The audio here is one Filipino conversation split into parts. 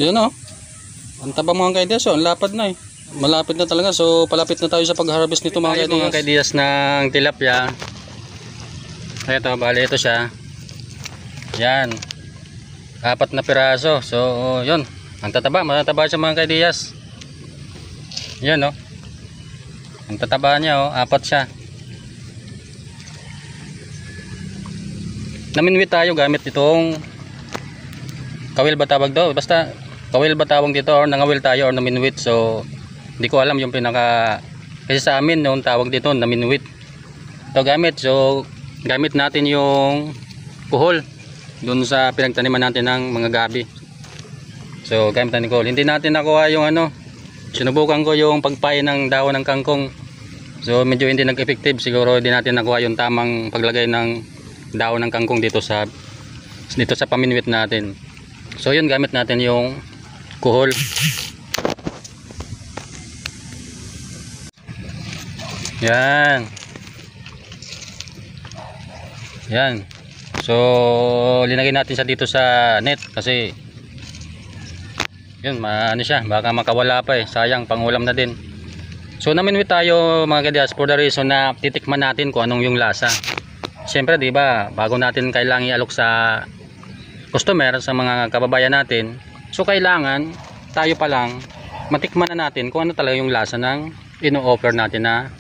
Yun o. Ang taba mga kaidiyas, ang lapad na eh. Malapit na talaga, so palapit na tayo sa pag-harvest nito mga kaidiyas. Mga kaidiyas ng tilapia. Ito, bali ito siya. Yan. 4 na piraso. So, yun. Ang tataba, matataba siya mga kaidiyas. Yan o. Ang tataba niya o, 4 siya. Naminwit tayo gamit itong kawil ba tawag daw? Basta kawil ba tawag dito or nangawil tayo or naminwit. So, hindi ko alam yung pinaka, kasi sa amin yung tawag dito naminwit. Ito gamit. So, gamit natin yung kuhol dun sa pinagtaniman natin ng mga gabi. So, gamit natin kuhol. Hindi natin nakuha yung ano, sinubukan ko yung pagpain ng dahon ng kangkong. So, medyo hindi nag-effective. Siguro hindi natin nakuha yung tamang paglagay ng dahon ng kangkong dito sa paminwit natin. So, yun gamit natin yung kuhol. Yan. Yan. So, linagay natin siya dito sa net kasi yun, ano siya, baka makawala pa eh. Sayang, pangulam na din. So, naminwit tayo mga kaidiyas for the reason na titikman natin kung anong yung lasa. Siyempre, di ba, bago natin kailangan ialok sa customer, sa mga kababayan natin, so kailangan tayo pa lang matikman na natin kung ano talaga yung lasa ng ino-offer natin na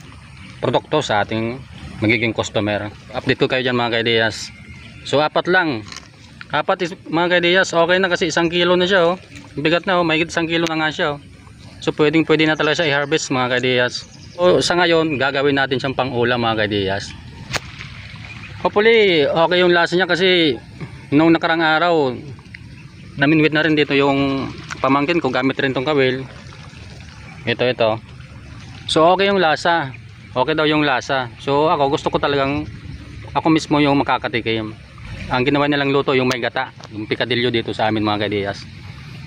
produkto sa ating magiging customer. Update ko kayo dyan mga kaidiyas. So 4 lang. 4 mga kaidiyas, okay na kasi 1 kilo na siya oh. Bigat na oh, may 1 kilo na nga siya oh. So pwede na talaga siya i-harvest mga kaidiyas. So sa ngayon, gagawin natin siyang pang-ulam mga kaidiyas. Hopefully, okay yung lasa niya kasi nung nakarang araw, naminwit na rin dito yung pamangkin ko, gamit rin tong kawil. Ito. So okay yung lasa. Okay daw yung lasa. So ako gusto ko talagang ako mismo yung makakatikim. Ang ginawa nilang luto yung may gata, yung pikadilyo dito sa amin mga kaidiyas.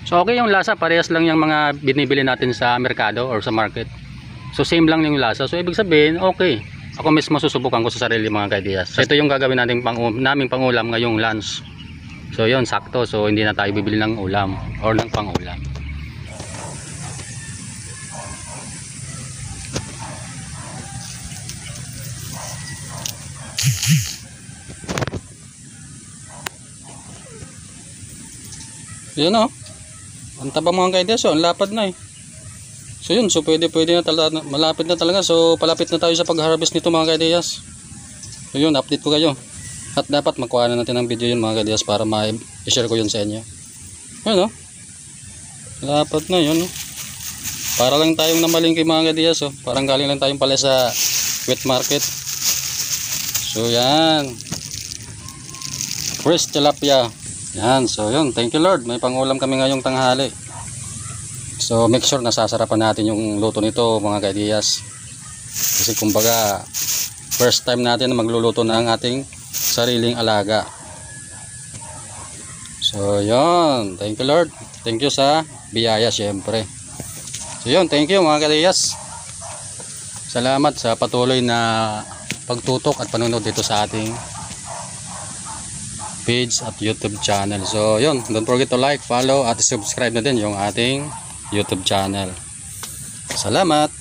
So okay yung lasa, parehas lang yung mga binibili natin sa merkado or sa market. So same lang yung lasa. So ibig sabihin, okay. Ako mismo susubukan ko sa sarili mga kaidiyas. So ito yung gagawin natin naming pangulam ngayong lunch. So yun, sakto. So hindi na tayo bibili ng ulam or ng pangulam. Yun o. Ang taba mga kaidiyas o, ang lapad na eh. So yun, so pwede na talaga, malapit na talaga. So palapit na tayo sa pag-harvest nito mga kaidiyas. So yun, update ko kayo. At dapat makuha na natin ng video yun mga kaidiyas para ma-share ko yun sa inyo. Yun o. Lapad na yun o. Para lang tayong namalingki mga kaidiyas o. Parang galing lang tayong pala sa wet market. So yan. Fresh tilapia. Yan, so yun, thank you Lord, may pangulam kami ngayong tanghali. So make sure nasasarapan natin yung luto nito mga kaidiyas. Kasi kumbaga first time natin na magluluto na ang ating sariling alaga. So yun, thank you Lord, thank you sa biyaya syempre. So yun, thank you mga kaidiyas. Salamat sa patuloy na pagtutok at panunod dito sa ating page at YouTube channel. So yun, don't forget to like, follow at subscribe na din yung ating YouTube channel. Salamat.